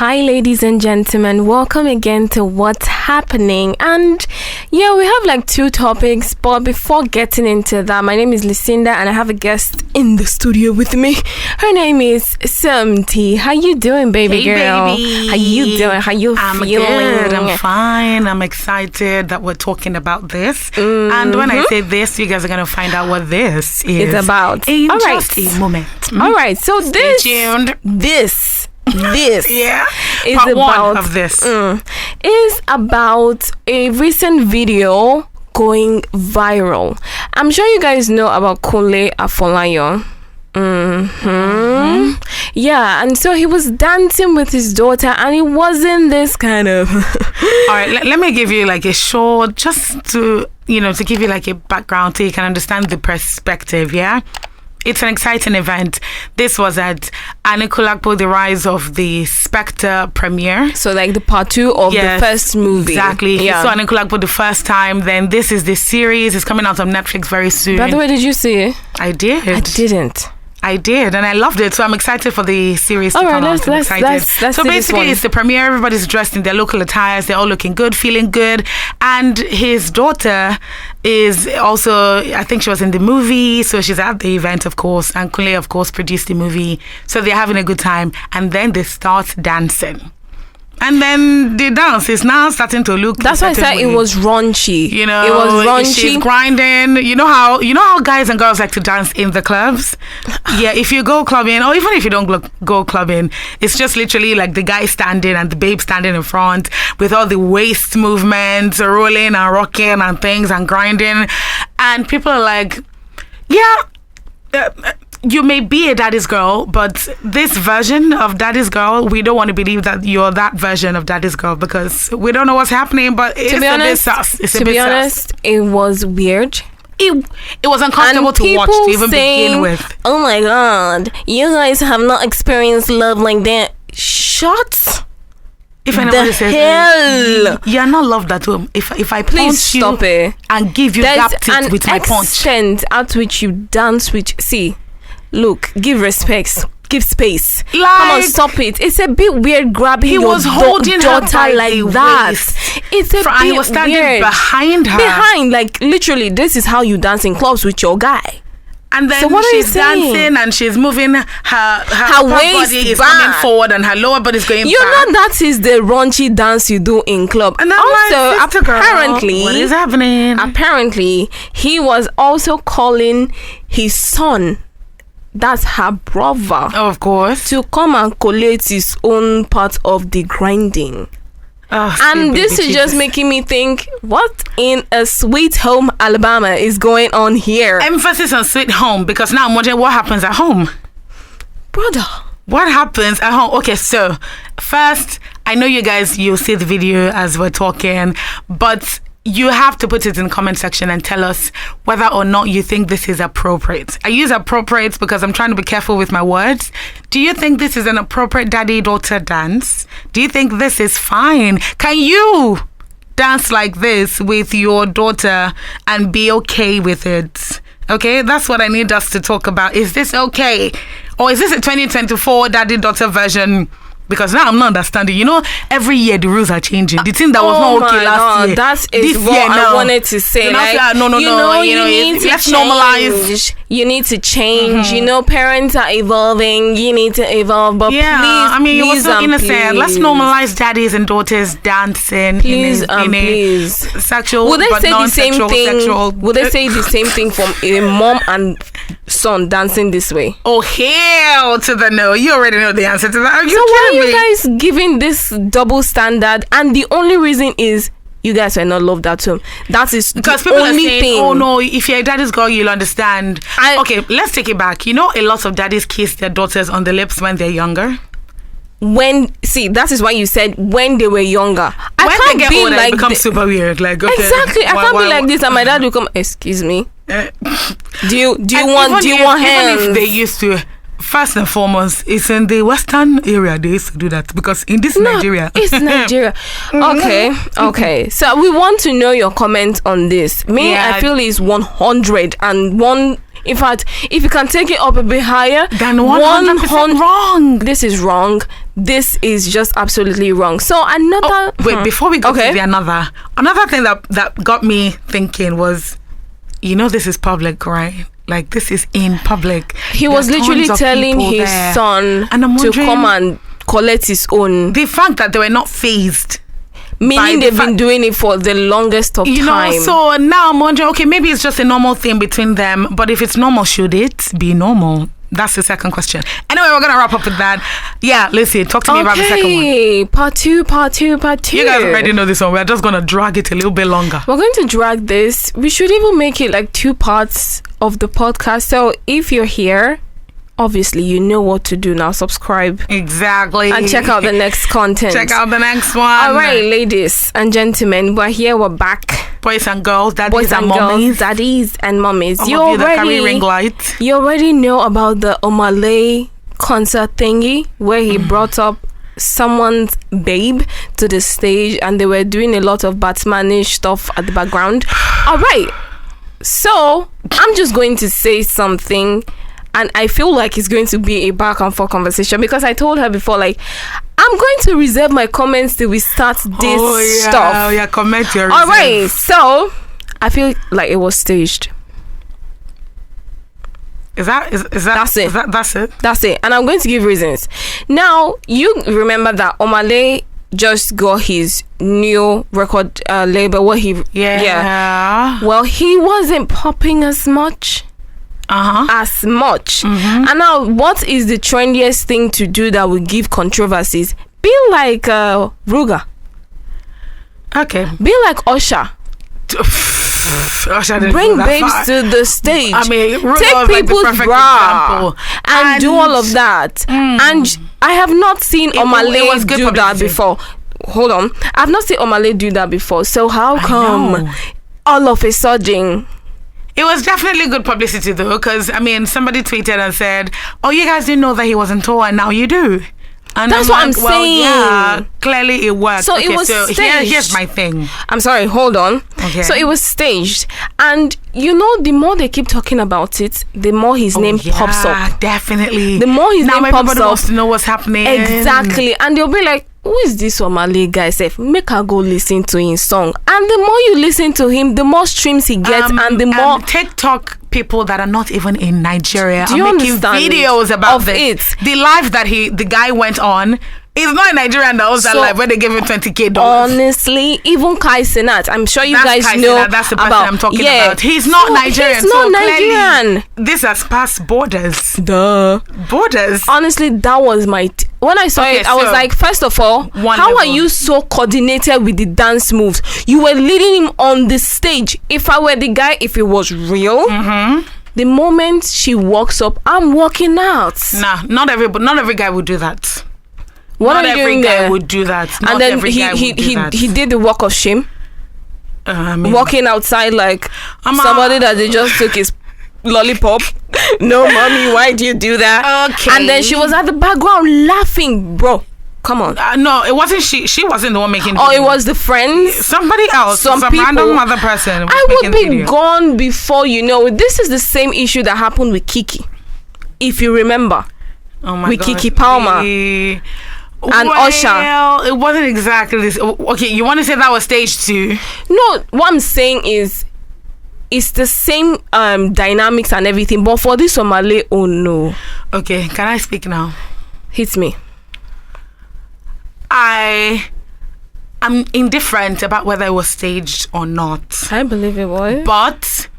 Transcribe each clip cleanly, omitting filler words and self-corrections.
Hi, ladies and gentlemen. Welcome again to What's Happening. And yeah, we have like two topics, but before getting into that, my name is Lucinda and I have a guest in the studio with me. Her name is Samti. How you doing, baby girl? Baby. How you doing? How you I'm feeling? good. I'm fine. I'm excited that we're talking about this. And when I say this, you guys are going to find out what this is. It's about. In All right. just a moment. All right. So Stay tuned. This Yeah. is Part about one of this. Is about a recent video going viral. I'm sure you guys know about Kunle Afolayan. Yeah, and so he was dancing with his daughter, and it wasn't this kind of. All right, let me give you like a short, just to to give you like a background so you can understand the perspective. Yeah. It's an exciting event. This was at Anikulapo, the Rise of the Spectre premiere. So like the part 2 of the first movie. Exactly. Yeah. So Anikulapo the first time. Then this is the series. It's coming out on Netflix very soon. By the way, did you see it? I did. I didn't. I did, and I loved it. So I'm excited for the series to come out. Let's So basically, it's the premiere. Everybody's dressed in their local attires. They're all looking good, feeling good. And his daughter is also, I think she was in the movie. So she's at the event, of course. And Kunle, of course, produced the movie. So they're having a good time. And then they start dancing. And then the dance is now starting to look. That's why I said it was raunchy. It was raunchy. She's grinding. You know how guys and girls like to dance in the clubs. Yeah, if you go clubbing, or even if you don't go clubbing, it's just literally like the guy standing and the babe standing in front with all the waist movements, rolling and rocking and things and grinding, and people are like, yeah. You may be a daddy's girl, but this version of daddy's girl, we don't want to believe that you're that version of daddy's girl because we don't know what's happening. But it's a bit sus. To be honest, it was weird. It was uncomfortable to watch to even begin with. Oh my god, you guys have not experienced love like that. Shut. If anybody says hell, you're not loved at home. If I please punch stop you it and give you gap teeth with my punch. There's an extent at which you dance with. See. Look, give respect, give space. Come on, stop it. It's a bit weird grabbing your daughter like that. It's a bit he was standing weird. Behind her. Like literally, this is how you dance in clubs with your guy. And then so she's dancing and she's moving her waist body is coming forward and her lower body is going back. Know that is the raunchy dance you do in club. And also, apparently, what is happening? Apparently, he was also calling his son. That's her brother. Of course. To come and collate his own part of the grinding. And this is just making me think, what in a sweet home Alabama is going on here? Emphasis on sweet home, because now I'm wondering what happens at home. Brother. What happens at home? Okay, so first, I know you'll see the video as we're talking, but you have to put it in the comment section and tell us whether or not you think this is appropriate. I use appropriate because I'm trying to be careful with my words. Do you think this is an appropriate daddy-daughter dance? Do you think this is fine? Can you dance like this with your daughter and be okay with it? Okay, that's what I need us to talk about. Is this okay? Or is this a 2024 daddy-daughter version? Because now I'm not understanding. Every year the rules are changing. The thing that was not okay last year. That is what I wanted to say. No. You need to let's change. Normalize. You need to change. Parents are evolving. You need to evolve. But please, you were so innocent. Please. Let's normalize daddies and daughters dancing. Please, please. Sexual, would they but say the same thing? Sexual. Would they say the same thing from a mom and son dancing this way? Oh, hell to the no. You already know the answer to that. Are you kidding me? You guys giving this double standard, and the only reason is you guys are not loved at home. That is because the people only are saying, thing. oh no, if you're a daddy's girl, you'll understand. Okay, let's take it back. A lot of daddies kiss their daughters on the lips when they're younger. That is why you said when they were younger. When they get older, it becomes super weird. Like, okay, exactly, I can't be like this, and my dad will come. Excuse me. Do you want hands? Even if they used to. First and foremost, it's in the Western area they used to do that, because in this Nigeria. It's Nigeria. Okay. So we want to know your comment on this. I feel it's 101. In fact, if you can take it up a bit higher, then 100% wrong. This is wrong. this is just absolutely wrong. So another before we go to the another thing that got me thinking was, this is public, right? Like, this is in public. He was literally telling his son to come and collect his own. The fact that they were not phased. Meaning they've been doing it for the longest of time. So now I'm wondering, okay, maybe it's just a normal thing between them. But if it's normal, should it be normal? That's the second question. Anyway, we're going to wrap up with that. Yeah, Lucy, talk to me about the second one. Part two. You guys already know this one. We're just going to drag it a little bit longer. We're going to drag this. We should even make it like 2 parts of the podcast. So if you're here, obviously you know what to do now. Subscribe. Exactly. And check out the next content. Check out the next one. All right, ladies and gentlemen, we're here. We're back. Boys and girls, daddies and mummies. Daddies and mummies. You already know about the Omale concert thingy where he brought up someone's babe to the stage and they were doing a lot of Batmanish stuff at the background. All right. So I'm just going to say something. And I feel like it's going to be a back and forth conversation because I told her before, like, I'm going to reserve my comments till we start this stuff. Oh, yeah, comment your All right, so I feel like it was staged. That's it? That's it. And I'm going to give reasons. Now, you remember that Omale just got his new record label. Well, he wasn't popping as much. As much. And now, what is the trendiest thing to do that will give controversies? Be like Ruga. Okay. Be like Usher. Bring babes to the stage. I mean, Ruga take people's bra and do all of that. And I have not seen Omale do that before. Hold on. I've not seen Omale do that before. So how come all of a sudden... It was definitely good publicity though, because somebody tweeted and said, "Oh, you guys didn't know that he was on tour, and now you do." And that's what I'm saying. Yeah, clearly it worked. So it was staged. Here's my thing. I'm sorry, hold on. Okay. So it was staged, and the more they keep talking about it, the more his name pops up. Definitely. The more his name pops up, everybody wants to know what's happening. Exactly, and they'll be like, who is this Omale guy? Say, make her go listen to his song. And the more you listen to him, the more streams he gets, and the more TikTok people that are not even in Nigeria are making videos about this. The live that the guy went on. He's not in Nigeria and that was that live where they gave him $20,000. Honestly, even Kai Senat, I'm sure you guys know that's the person I'm talking about. He's not Nigerian. He's not Nigerian. This has passed borders. Borders. Honestly, that was my... when I saw it, I was like, first of all, how are you so coordinated with the dance moves? You were leading him on the stage. If I were the guy, if it was real... The moment she walks up, I'm walking out. Nah, not every guy would do that. What not are you doing there? Would do that. Not and then he did the walk of shame. Walking outside like somebody that they just took his lollipop. No, mommy, why do you do that? Okay. And then she was at the background laughing, bro. Come on. No, it wasn't she. She wasn't the one making. Oh, it was the friends. Somebody else. Some random other person. I would be gone before This is the same issue that happened with Kiki, if you remember. Oh my God. With Kiki Palmer. And Usher. Well, it wasn't exactly this. Okay, you want to say that was stage 2? No, what I'm saying is it's the same dynamics and everything, but for this Omale, oh no. Okay, can I speak now? Hit me. I'm indifferent about whether it was staged or not. I believe it was. But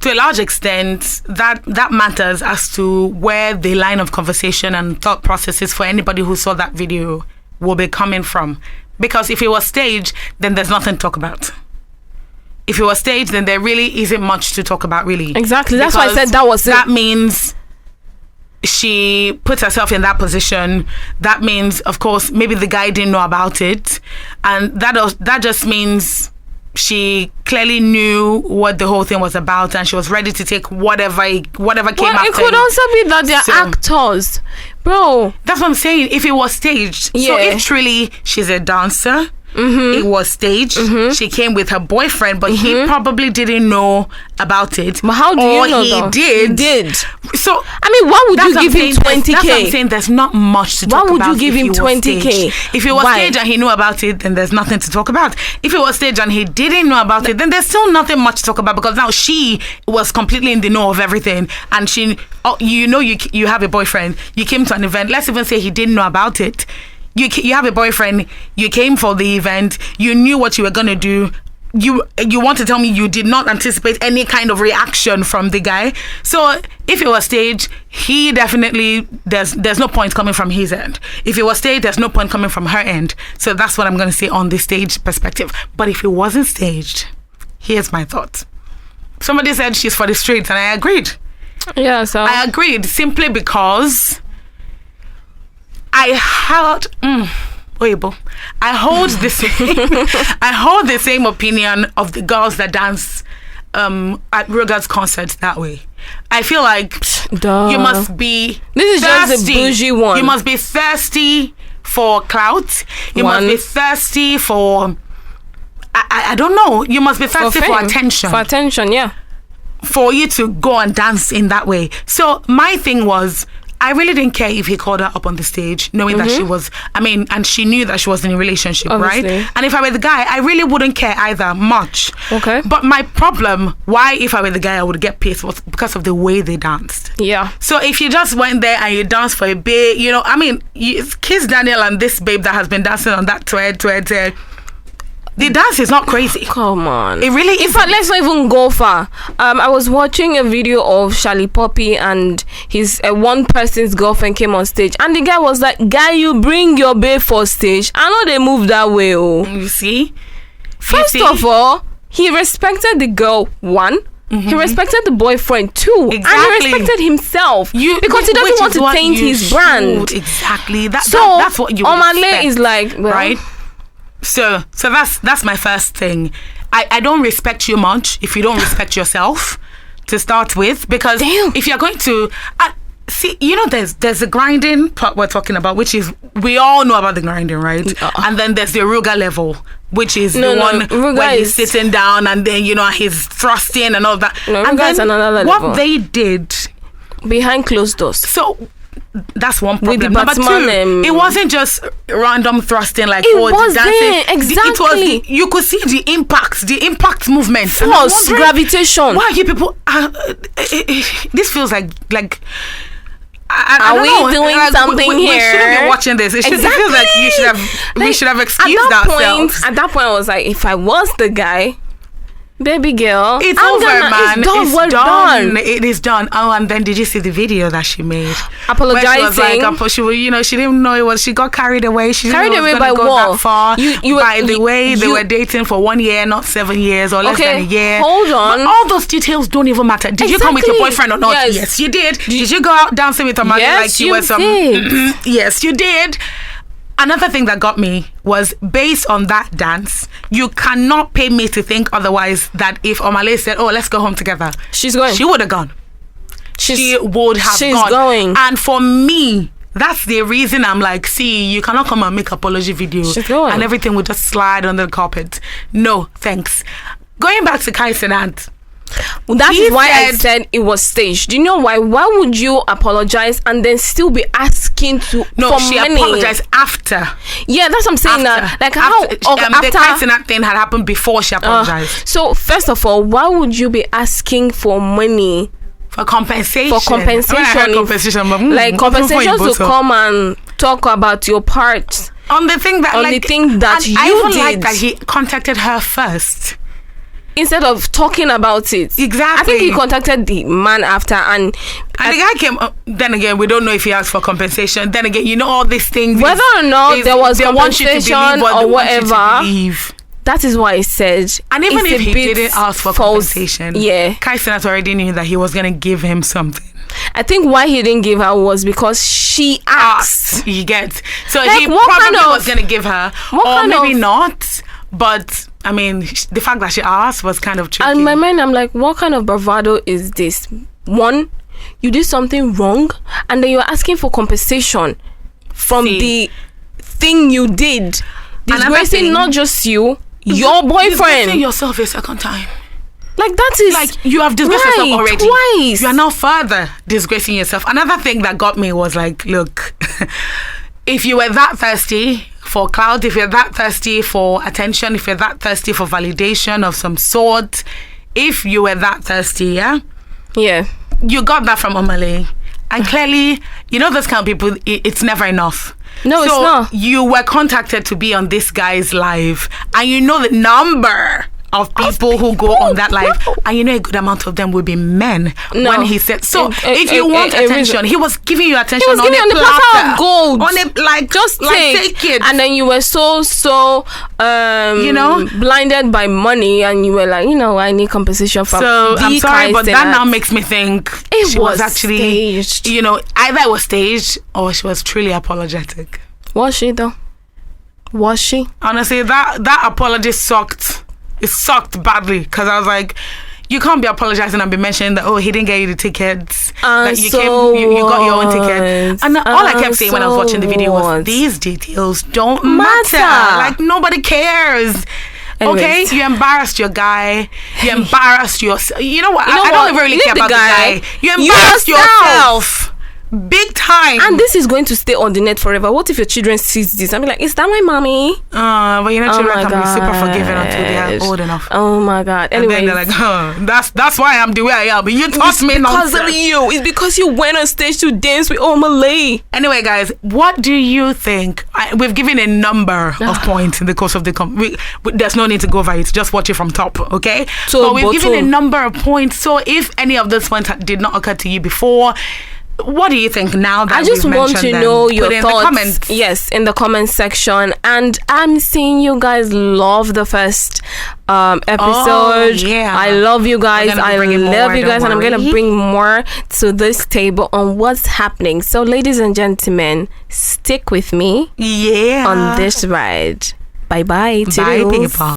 to a large extent, that matters as to where the line of conversation and thought processes for anybody who saw that video will be coming from. Because if it was staged, then there's nothing to talk about. If it was staged, then there really isn't much to talk about, really. Exactly. That's why I said that was it. That means she puts herself in that position. That means, of course, maybe the guy didn't know about it. And that just means... she clearly knew what the whole thing was about and she was ready to take whatever came after. It could also be that they're actors, bro. That's what I'm saying. If it was staged, so if truly she's a dancer, it was staged. She came with her boyfriend, but he probably didn't know about it. But how do you know? He though? did. He did. So I mean, why would you give him 20K? That's what I'm saying. There's not much to talk about. Why would you give him 20K? If it was staged and he knew about it, then there's nothing to talk about. If it was staged and he didn't know about it, then there's still nothing much to talk about, because now she was completely in the know of everything, and you have a boyfriend. You came to an event. Let's even say he didn't know about it. You have a boyfriend. You came for the event. You knew what you were gonna do. You want to tell me you did not anticipate any kind of reaction from the guy? So if it was staged, he definitely there's no point coming from his end. If it was staged, there's no point coming from her end. So that's what I'm going to say on the stage perspective. But if it wasn't staged, here's my thought. Somebody said she's for the streets, and I agreed. Yeah, so I agreed simply because I heard. I hold the same opinion of the girls that dance at Ruger's concerts that way. I feel like you must be this is thirsty. just a bougie one. You must be thirsty for clout. You must be thirsty for I don't know. You must be thirsty for attention. For attention, yeah. For you to go and dance in that way. So my thing was, I really didn't care if he called her up on the stage, knowing that she was, and she knew that she was in a relationship, obviously. Right? And if I were the guy, I really wouldn't care either much. Okay. But my problem, why if I were the guy, I would get pissed, was because of the way they danced. Yeah. So if you just went there and you danced for a bit, you kiss Daniel and this babe that has been dancing on that thread. The dance is not crazy. Come on. It really is. In fact, let's not even go far. I was watching a video of Charlie Poppy, and his one person's girlfriend came on stage, and the guy was like, "Guy, you bring your babe for stage. I know they move that way." Oh, you see. First of all, he respected the girl. One. He respected the boyfriend too. Exactly. And he respected himself because he doesn't want to taint his brand. Exactly. That's what you Omale is like, well, right? So that's my first thing. I don't respect you much if you don't respect yourself to start with, because if you're going to see, there's the grinding part we're talking about, which is, we all know about the grinding, right? And then there's the Ruger level, which is where he's sitting down and then he's thrusting and all that. No, and then another level. What they did behind closed doors. So that's one problem. With the Number two, it wasn't just random thrusting like it was dancing. There, exactly. It was, you could see the impact movement, force, gravitation. Why are you people? This feels like. Are we doing something here? We shouldn't be watching this. It feels like we should have excused ourselves. At that point, I was like, if I was the guy, baby girl, it's over, man. It's done. It is done. Oh, and then did you see the video that she made? Apologizing. She didn't know it was. She got carried away. She carried didn't know away by go what? That far. By the way, they were were dating for 1 year, not 7 years or less than a year. Hold on. But all those details don't even matter. Did you come with your boyfriend or not? Yes, you did. Did you go out dancing with Omale like you were some? Yes, you did. Another thing that got me was, based on that dance, you cannot pay me to think otherwise that if Omale said, "Oh, let's go home together," she's going. She would have gone. She would have she's gone. Going. And for me, that's the reason I'm like, see, you cannot come and make apology video and everything would just slide under the carpet. No, thanks. Going back to Kai Cenat. Well, that is why I said it was staged. Do you know why? Why would you apologize and then still be asking for money? She apologized after. Yeah, that's what I'm saying now. Like how the Kai Cenat thing had happened before she apologized. So first of all, why would you be asking for money? For compensation. For compensation. Like compensation to come and talk about your part. On the thing that you did. I even like that he contacted her first, instead of talking about it. Exactly. I think he contacted the man after, and the guy came. Then again, we don't know if he asked for compensation. Then again, all these things. Whether or not there was compensation or whatever. That is why I said. And even if he didn't ask for compensation, Kai Cenat already knew that he was going to give him something. I think why he didn't give her was because she asked. You get. So he probably was going to give her, or maybe not. But I mean, the fact that she asked was kind of tricky. And in my mind, I'm like, what kind of bravado is this? One, you did something wrong, and then you're asking for compensation from the thing you did. disgracing not just you, your boyfriend. Disgracing yourself a second time. Like that is like you have disgraced yourself already. Twice. You are now further disgracing yourself. Another thing that got me was like, look, if you were that thirsty for clout, if you're that thirsty for attention, if you're that thirsty for validation of some sort, if you were that thirsty, yeah, you got that from Omale. And clearly, you know, those kind of people, it's never enough. No, it's not. You were contacted to be on this guy's live, and you know the number of people who go on that live, and you know a good amount of them will be men. When he said so, if you want attention, he was giving you attention. He was giving on a platter of gold. On it, like just like take it. And then you were so you know, blinded by money, and you were like, you know, I need compensation from. So I'm sorry, but that now makes me think she was actually staged. You know, either it was staged or she was truly apologetic. Was she though? Was she? Honestly, that apology sucked. It sucked badly because I was like, you can't be apologizing and be mentioning that, oh, he didn't get you the tickets. That you got your own ticket. And all I kept saying when I was watching the video was, these details don't matter. Like, nobody cares. Anyways. Okay, you embarrassed your guy. You embarrassed yourself. You know what? I don't really care about the guy. You embarrassed yourself. Big time. And this is going to stay on the net forever. What if your children sees this? I'm like, is that my mommy? But you know, children can be super forgiving until they are old enough. Oh my God. Anyway, and then they're like, that's why I'm the way I am. But you taught me nonsense. Because of you. It's because you went on stage to dance with Omale. Anyway, guys, what do you think? We've given a number of points in the course of the there's no need to go over it. Just watch it from top, okay? But we've given a number of points. So if any of those points did not occur to you before, what do you think now that I just want to know your thoughts. Yes, in the comment section. And I'm seeing you guys love the first episode. I love you guys. I love you guys, and I'm gonna bring more to this table on what's happening. So, ladies and gentlemen, stick with me. On this ride. Bye bye. Bye, people.